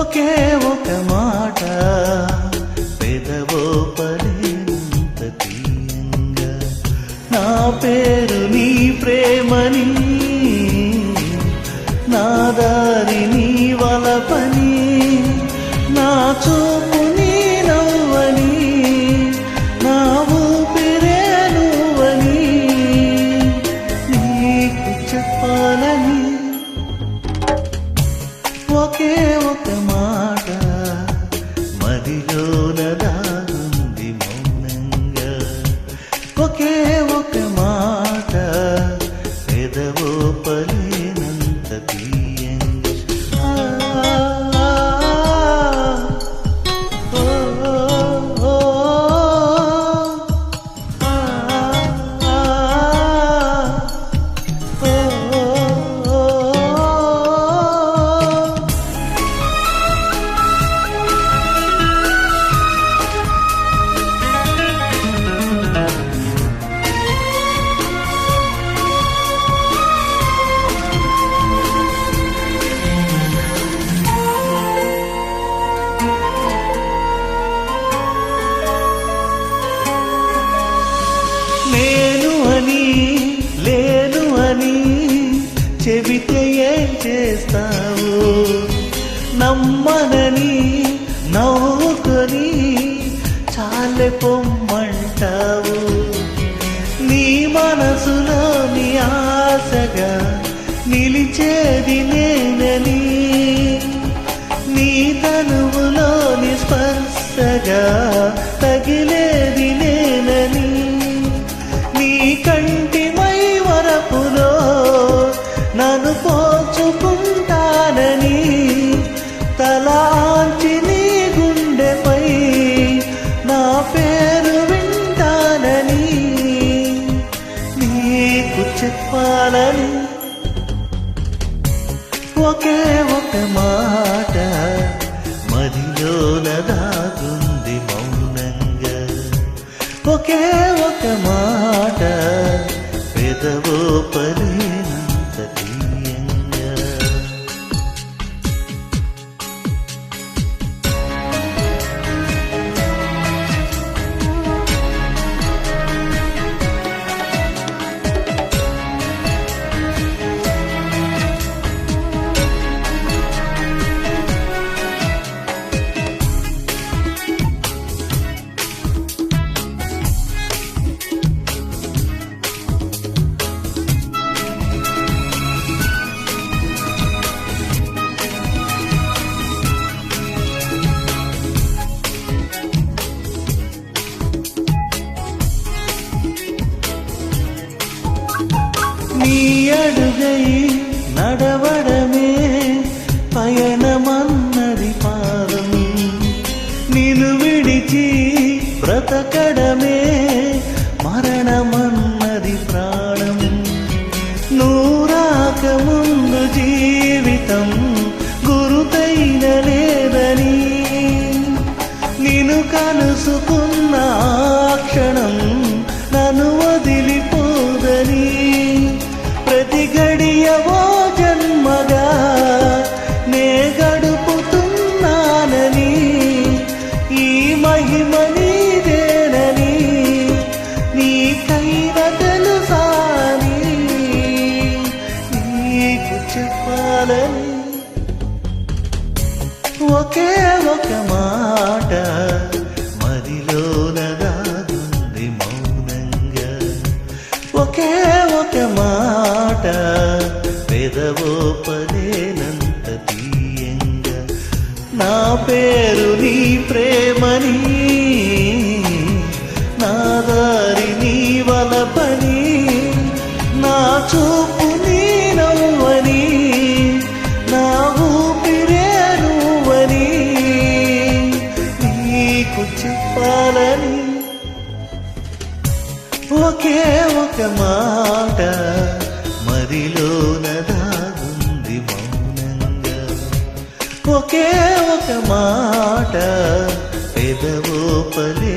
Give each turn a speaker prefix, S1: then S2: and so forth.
S1: ఒకే ఒక మాట పెదవో పలేనంత తీయంగా నా పేరు నీ ప్రేమని నా దారి నీ వలపని నా చూపు నీ నవ్వని నా ఊపిరే నువ్వని నీకు చెప్పాలని ఒకే ఒక మాట మదిలోన దాగుంది మౌనంగా ఒకే ఒక మాట పెదవో పలేనంత తీయంగా లేను అని చెబితే ఏం చేస్తావు నమ్మనని నవ్వుకొని చాలే పొమ్మంటావు నీ మనసులోని ఆశగా నిలిచేది నేనని నీ తనువులోని స్పర్శగా తగిలేది నేనని నీ కంటి మై వరపులో నన్ను పోచుకుంటానని తలాంచి నీ గుండెపై నా పేరు వింటానని నీకు చెప్పాలని ఒకే ఒక మాట మదిలోన దాగుంది మౌనంగా ఒకే ఒక మాట పెదవో పలేనంత తీయంగా నీ అడుగై నడవడమే పయనమన్నది పాదం నిన్ను విడిచి బ్రతకడమే మరణమన్నది ప్రాణం నూరాక ముందు జీవితం గురుతైన లేదని నిన్ను కలుసుకున్న క్షణం నన్ను వదిలిపోదని ప్రతి గడియవో జన్మగా నే గడుపుతున్నానని ఈ మహిమ నీదేనని నీకైన తెలుసాని నీకు చెప్పాలని ఒకే ఒక మాట మదిలోన దాగుంది మౌనంగా ఒకే ఒక మాట పెదవో పలేనంత తీయంగా నా పేరు నీ ప్రేమని నా దారి నీ వలపని నా చూపు నీ నవ్వని నా ఊపిరే నువ్వని నీకు చెప్పాలని ఒకే ఒక మాట మదిలోన దాగుంది మౌనంగా ఒకే ఒక మాట పెదవో పలే